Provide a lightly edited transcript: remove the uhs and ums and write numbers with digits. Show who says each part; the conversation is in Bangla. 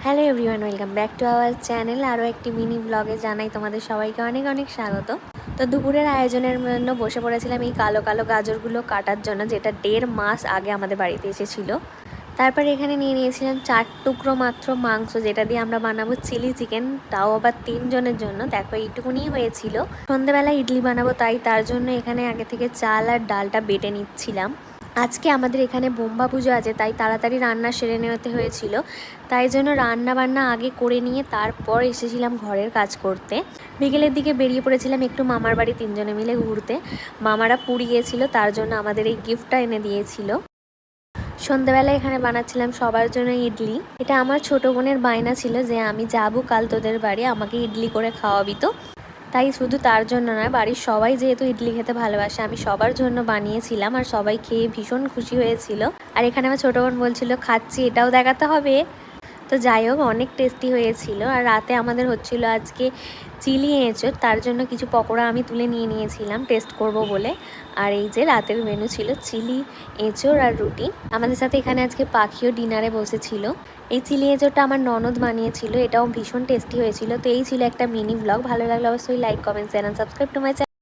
Speaker 1: Hello everyone, welcome back to our channel. আরও একটি মিনি ব্লগে জানাই তোমাদের সবাইকে অনেক অনেক স্বাগত। তো দুপুরের আয়োজনের জন্য বসে পড়েছিলাম এই কালো কালো গাজরগুলো কাটার জন্য, যেটা 1.5 মাস আগে আমাদের বাড়িতে এসেছিল। তারপরে এখানে নিয়ে নিয়েছিলাম 4 টুকরো মাত্র মাংস, যেটা দিয়ে আমরা বানাবো চিলি চিকেন, তাও আবার 3 জনের জন্য। দেখো এইটুকুনি হয়েছিল। সন্ধেবেলা ইডলি বানাবো, তাই তার জন্য এখানে আগে থেকে চাল আর ডালটা বেটে নিচ্ছিলাম। আজকে আমাদের এখানে বোম্বা পুজো আছে, তাই তাড়াতাড়ি রান্না সেরে নিতে হয়েছিল। তাই জন্য রান্না বান্না আগে করে নিয়ে তারপর এসেছিলাম ঘরের কাজ করতে। বিকেলের দিকে বেরিয়ে পড়েছিলাম একটু মামার বাড়ি 3 জনে মিলে ঘুরতে। মামারা পুরী গিয়েছিল, তার জন্য আমাদের এই গিফটটা এনে দিয়েছিল। সন্ধ্যাবেলায় এখানে বানাচ্ছিলাম সবার জন্য ইডলি। এটা আমার ছোট বোনের বায়না ছিল যে আমি যাবো কাল তোদের বাড়ি, আমাকে ইডলি করে খাওয়াবি। তো তাই শুধু তার জন্য নয়, বাড়ির সবাই যেহেতু ইডলি খেতে ভালোবাসে, আমি সবার জন্য বানিয়েছিলাম আর সবাই খেয়ে ভীষণ খুশি হয়েছিল। আর এখানে আমার ছোটো বোন বলছিল খাচ্ছি, এটাও দেখাতে হবে। তো যাই হোক, অনেক টেস্টি হয়েছিল। আর রাতে আমাদের হচ্ছিল আজকে চিলি এঁচোড়, তার জন্য কিছু পকোড়া আমি তুলে নিয়ে নিয়েছিলাম টেস্ট করব বলে। আর এই যে রাতের মেনু ছিল চিলি এঁচোড় আর রুটি। আমাদের সাথে এখানে আজকে পাখিও ডিনারে বসেছিল। এই চিলি এঁচোড়টা আমার ননদ বানিয়েছিল, এটাও ভীষণ টেস্টি হয়েছিল। তো এই ছিল একটা মিনি ব্লগ। ভালো লাগলে অবশ্যই like, comment, share and subscribe to my channel.